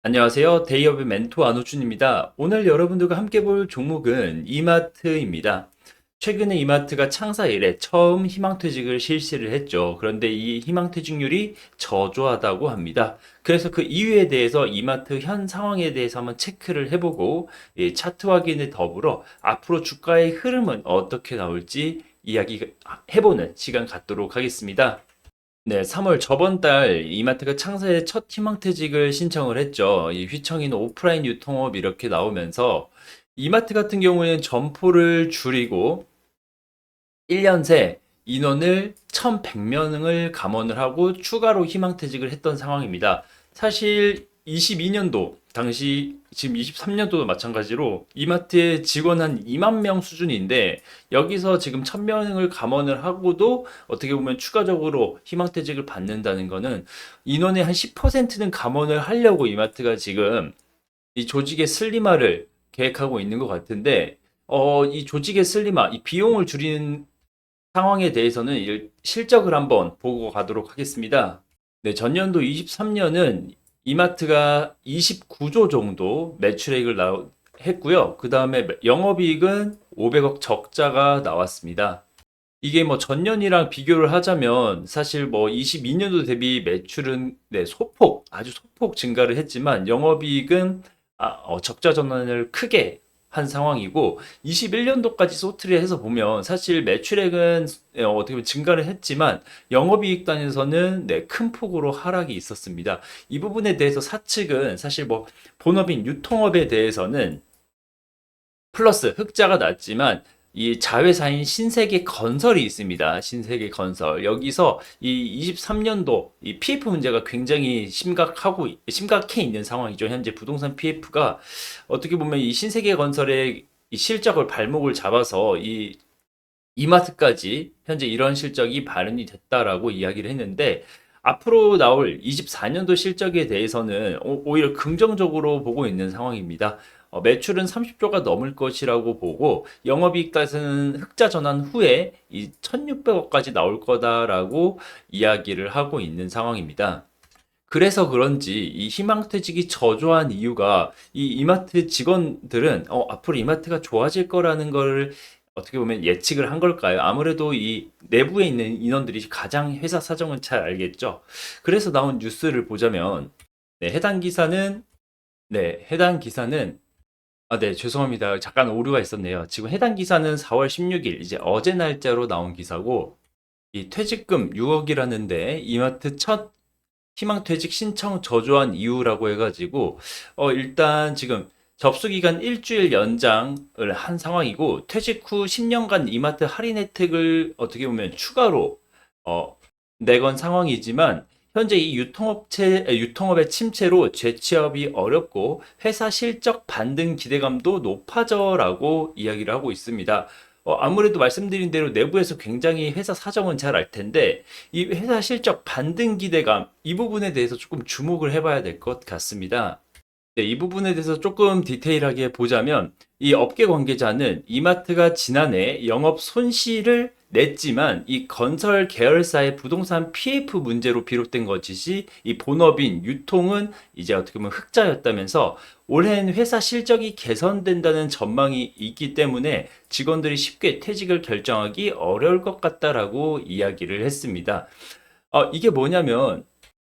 안녕하세요. 데이업의 멘토 안호준입니다. 오늘 여러분들과 함께 볼 종목은 이마트입니다. 최근에 이마트가 창사 이래 처음 희망퇴직을 실시를 했죠. 그런데 이 희망퇴직률이 저조하다고 합니다. 그래서 그 이유에 대해서 이마트 현 상황에 대해서 한번 체크를 해보고 차트 확인에 더불어 앞으로 주가의 흐름은 어떻게 나올지 이야기해보는 시간 갖도록 하겠습니다. 네, 3월 저번 달 이마트가 창사의 첫 희망퇴직을 신청을 했죠. 이 휘청이는 오프라인 유통업 이렇게 나오면서 이마트 같은 경우에는 점포를 줄이고 1년 새 인원을 1,100명을 감원을 하고 추가로 희망퇴직을 했던 상황입니다. 사실 22년도 당시 지금 23년도도 마찬가지로 이마트의 직원 한 2만 명 수준인데 여기서 지금 1,000명을 감원을 하고도 어떻게 보면 추가적으로 희망퇴직을 받는다는 거는 인원의 한 10%는 감원을 하려고 이마트가 지금 이 조직의 슬림화를 계획하고 있는 것 같은데 이 조직의 슬림화, 이 비용을 줄이는 상황에 대해서는 실적을 한번 보고 가도록 하겠습니다. 네, 전년도 23년은 이마트가 29조 정도 매출액을 했고요. 그 다음에 영업이익은 500억 적자가 나왔습니다. 이게 뭐 전년이랑 비교를 하자면 사실 뭐 22년도 대비 매출은 네, 아주 소폭 증가를 했지만 영업이익은 적자 전환을 크게 한 상황이고 21년도까지 소트를 해서 보면 사실 매출액은 어떻게 보면 증가를 했지만 영업이익 단에서는 네, 큰 폭으로 하락이 있었습니다. 이 부분에 대해서 사측은 사실 뭐 본업인 유통업에 대해서는 플러스 흑자가 났지만 이 자회사인 신세계 건설이 있습니다. 신세계 건설. 여기서 이 23년도 이 PF 문제가 굉장히 심각해 있는 상황이죠. 현재 부동산 PF가 어떻게 보면 이 신세계 건설의 이 실적을 발목을 잡아서 이 이마트까지 현재 이런 실적이 발현이 됐다라고 이야기를 했는데 앞으로 나올 24년도 실적에 대해서는 오히려 긍정적으로 보고 있는 상황입니다. 매출은 30조가 넘을 것이라고 보고 영업이익 따서는 흑자 전환 후에 이 1,600억까지 나올 거다라고 이야기를 하고 있는 상황입니다. 그래서 그런지 이 희망퇴직이 저조한 이유가 이 이마트 직원들은 앞으로 이마트가 좋아질 거라는 거를 어떻게 보면 예측을 한 걸까요? 아무래도 이 내부에 있는 인원들이 가장 회사 사정을 잘 알겠죠. 그래서 나온 뉴스를 보자면 네, 해당 기사는 네, 죄송합니다. 잠깐 오류가 있었네요. 지금 해당 기사는 4월 16일 이제 어제 날짜로 나온 기사고 이 퇴직금 6억이라는데 이마트 첫 희망퇴직 신청 저조한 이유라고 해가지고 일단 지금 접수기간 일주일 연장을 한 상황이고 퇴직 후 10년간 이마트 할인 혜택을 어떻게 보면 추가로 어, 내건 상황이지만 현재 이 유통업의 침체로 재취업이 어렵고 회사 실적 반등 기대감도 높아져라고 이야기를 하고 있습니다. 아무래도 말씀드린 대로 내부에서 굉장히 회사 사정은 잘 알 텐데 이 회사 실적 반등 기대감 이 부분에 대해서 조금 주목을 해봐야 될 것 같습니다. 네, 이 부분에 대해서 조금 디테일하게 보자면 이 업계 관계자는 이마트가 지난해 영업 손실을 냈지만 이 건설 계열사의 부동산 PF 문제로 비롯된 것이지 이 본업인 유통은 이제 어떻게 보면 흑자였다면서 올해는 회사 실적이 개선된다는 전망이 있기 때문에 직원들이 쉽게 퇴직을 결정하기 어려울 것 같다라고 이야기를 했습니다. 이게 뭐냐면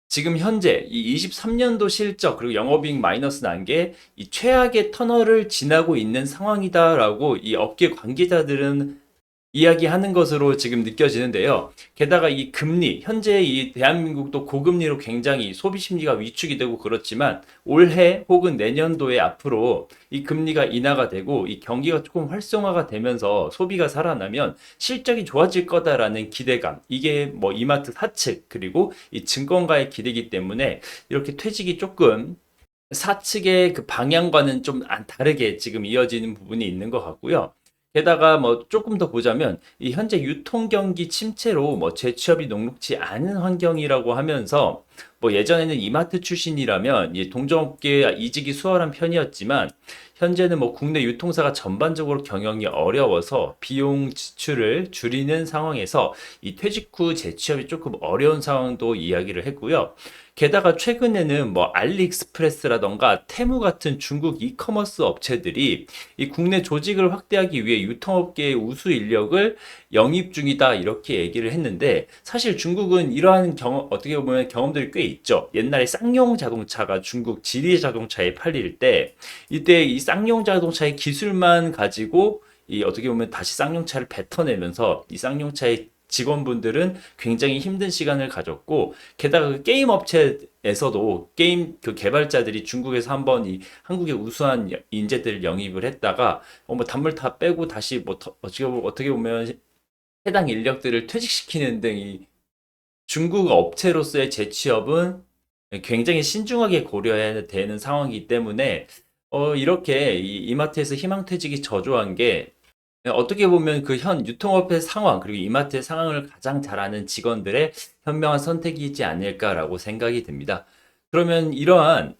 지금 현재 이 23년도 실적 그리고 영업이익 마이너스 난 게 이 최악의 터널을 지나고 있는 상황이다라고 이 업계 관계자들은 이야기하는 것으로 지금 느껴지는데요. 게다가 이 금리, 현재 이 대한민국도 고금리로 굉장히 소비 심리가 위축이 되고 그렇지만 올해 혹은 내년도에 앞으로 이 금리가 인하가 되고 이 경기가 조금 활성화가 되면서 소비가 살아나면 실적이 좋아질 거다라는 기대감. 이게 뭐 이마트 사측 그리고 이 증권가의 기대이기 때문에 이렇게 퇴직이 조금 사측의 그 방향과는 좀 다르게 지금 이어지는 부분이 있는 것 같고요. 게다가 뭐 조금 더 보자면 이 현재 유통 경기 침체로 뭐 재취업이 녹록지 않은 환경이라고 하면서 뭐 예전에는 이마트 출신이라면 이 동종업계 이직이 수월한 편이었지만 현재는 뭐 국내 유통사가 전반적으로 경영이 어려워서 비용 지출을 줄이는 상황에서 이 퇴직 후 재취업이 조금 어려운 상황도 이야기를 했고요. 게다가 최근에는 뭐 알리익스프레스라던가 테무 같은 중국 이커머스 업체들이 이 국내 조직을 확대하기 위해 유통업계의 우수 인력을 영입 중이다 이렇게 얘기를 했는데 사실 중국은 이러한 경험 어떻게 보면 경험들이 꽤 있죠. 옛날에 쌍용 자동차가 중국 지리 자동차에 팔릴 때 이때 이 쌍용 자동차의 기술만 가지고 이 어떻게 보면 다시 쌍용차를 뱉어내면서 이 쌍용차의 직원분들은 굉장히 힘든 시간을 가졌고 게다가 그 게임 업체에서도 게임 그 개발자들이 중국에서 한번 이 한국의 우수한 인재들을 영입을 했다가 뭐 단물 다 빼고 다시 뭐 어떻게 보면 해당 인력들을 퇴직시키는 등 이 중국 업체로서의 재취업은 굉장히 신중하게 고려해야 되는 상황이기 때문에 이렇게 이 이마트에서 희망퇴직이 저조한 게 어떻게 보면 그 현 유통업의 상황 그리고 이마트의 상황을 가장 잘 아는 직원들의 현명한 선택이지 않을까라고 생각이 듭니다. 그러면 이러한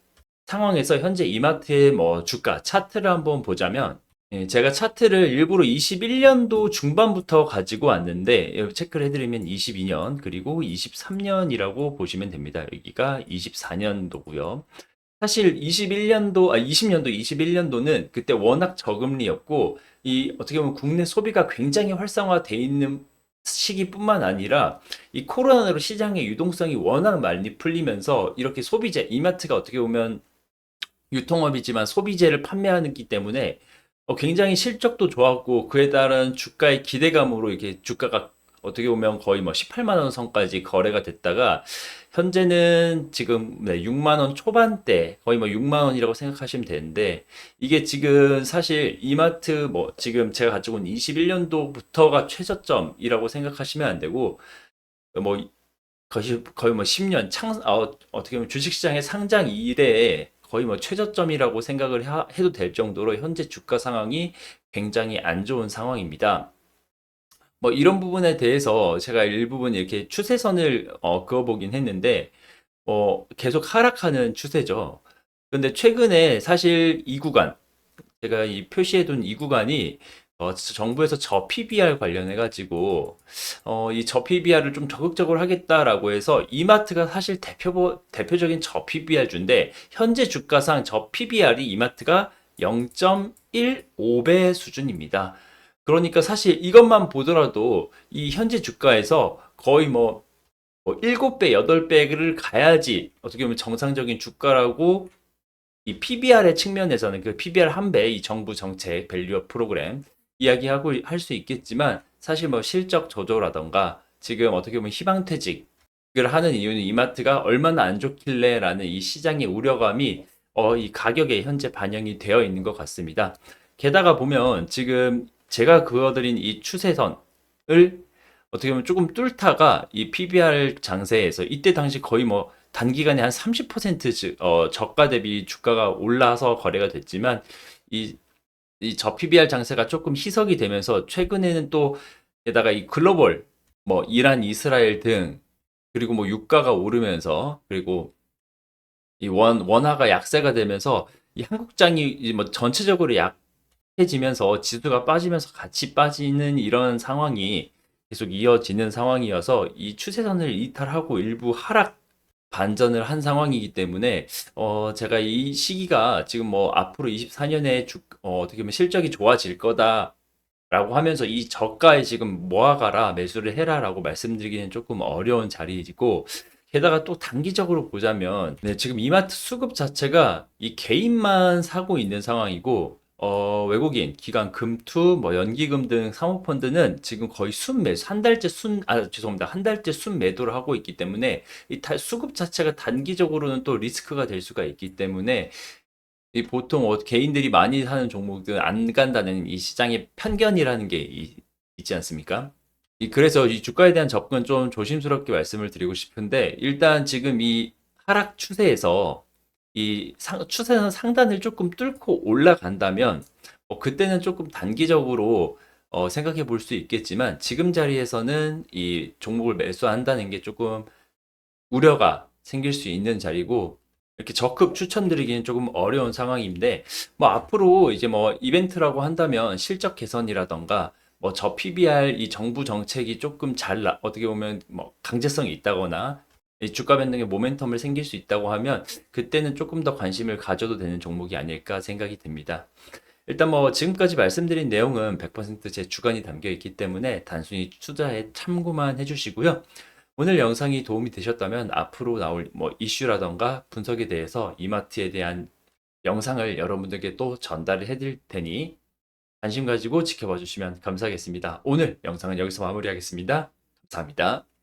상황에서 현재 이마트의 뭐 주가 차트를 한번 보자면 제가 차트를 일부러 21년도 중반부터 가지고 왔는데 체크를 해드리면 22년 그리고 23년이라고 보시면 됩니다. 여기가 24년도고요. 사실 20년도, 21년도는 그때 워낙 저금리였고, 이 어떻게 보면 국내 소비가 굉장히 활성화돼 있는 시기뿐만 아니라 이 코로나로 시장의 유동성이 워낙 많이 풀리면서 이렇게 소비재, 이마트가 어떻게 보면 유통업이지만 소비재를 판매하기 때문에 굉장히 실적도 좋았고 그에 따른 주가의 기대감으로 이렇게 주가가 어떻게 보면 거의 뭐 18만 원 선까지 거래가 됐다가 현재는 지금 6만 원 초반대 거의 뭐 6만 원이라고 생각하시면 되는데 이게 지금 사실 이마트 뭐 지금 제가 가지고 온 21년도부터가 최저점이라고 생각하시면 안 되고 뭐 거의 뭐 10년 어떻게 보면 주식시장의 상장 이래에 거의 뭐 최저점이라고 생각을 해도 될 정도로 현재 주가 상황이 굉장히 안 좋은 상황입니다. 뭐 이런 부분에 대해서 제가 일부분 이렇게 추세선을 그어보긴 했는데 계속 하락하는 추세죠. 근데 최근에 사실 이 구간 제가 이 표시해둔 이 구간이 정부에서 저PBR 관련해 가지고 이 저PBR을 좀 적극적으로 하겠다라고 해서 이마트가 사실 대표적인 저PBR주인데 현재 주가상 저PBR이 이마트가 0.15배 수준입니다. 그러니까 사실 이것만 보더라도 이 현재 주가에서 거의 뭐 7배, 8배를 가야지 어떻게 보면 정상적인 주가라고 이 PBR의 측면에서는 그 PBR 한 배, 이 정부 정책 밸류업 프로그램 이야기하고 할 수 있겠지만 사실 뭐 실적 저조라던가 지금 어떻게 보면 희망퇴직을 하는 이유는 이마트가 얼마나 안 좋길래라는 이 시장의 우려감이 이 가격에 현재 반영이 되어 있는 것 같습니다. 게다가 보면 지금 제가 그어드린 이 추세선을 어떻게 보면 조금 뚫다가 이 PBR 장세에서 이때 당시 거의 뭐 단기간에 한 30% 저가 대비 주가가 올라서 거래가 됐지만 이, 이 저 PBR 장세가 조금 희석이 되면서 최근에는 또 게다가 이 글로벌 뭐 이란, 이스라엘 등 그리고 뭐 유가가 오르면서 그리고 이 원화가 약세가 되면서 이 한국장이 뭐 전체적으로 약해지면서 지수가 빠지면서 같이 빠지는 이런 상황이 계속 이어지는 상황이어서 이 추세선을 이탈하고 일부 하락 반전을 한 상황이기 때문에 제가 이 시기가 지금 뭐 앞으로 24년에 어떻게 보면 실적이 좋아질 거다라고 하면서 이 저가에 지금 모아가라 매수를 해라라고 말씀드리기는 조금 어려운 자리이고 게다가 또 단기적으로 보자면 지금 이마트 수급 자체가 이 개인만 사고 있는 상황이고 외국인, 기관, 금투, 뭐 연기금 등 사모펀드는 지금 거의 순매수, 죄송합니다. 한 달째 순매도를 하고 있기 때문에 이 수급 자체가 단기적으로는 또 리스크가 될 수가 있기 때문에 이 보통 개인들이 많이 사는 종목들은 안 간다는 이 시장의 편견이라는 게 있지 않습니까? 그래서 이 주가에 대한 접근 좀 조심스럽게 말씀을 드리고 싶은데 일단 지금 이 하락 추세에서 추세는 상단을 조금 뚫고 올라간다면 그때는 조금 단기적으로 생각해 볼 수 있겠지만 지금 자리에서는 이 종목을 매수한다는 게 조금 우려가 생길 수 있는 자리고 이렇게 적극 추천드리기는 조금 어려운 상황인데 뭐 앞으로 이제 뭐 이벤트라고 한다면 실적 개선이라던가 뭐 저 PBR 이 정부 정책이 조금 어떻게 보면 뭐 강제성이 있다거나 이 주가 변동에 모멘텀을 생길 수 있다고 하면 그때는 조금 더 관심을 가져도 되는 종목이 아닐까 생각이 듭니다. 일단 뭐 지금까지 말씀드린 내용은 100%제 주관이 담겨 있기 때문에 단순히 투자에 참고만 해주시고요. 오늘 영상이 도움이 되셨다면 앞으로 나올 뭐 이슈라던가 분석에 대해서 이마트에 대한 영상을 여러분들께 또 전달을 해드릴 테니 관심 가지고 지켜봐 주시면 감사하겠습니다. 오늘 영상은 여기서 마무리하겠습니다. 감사합니다.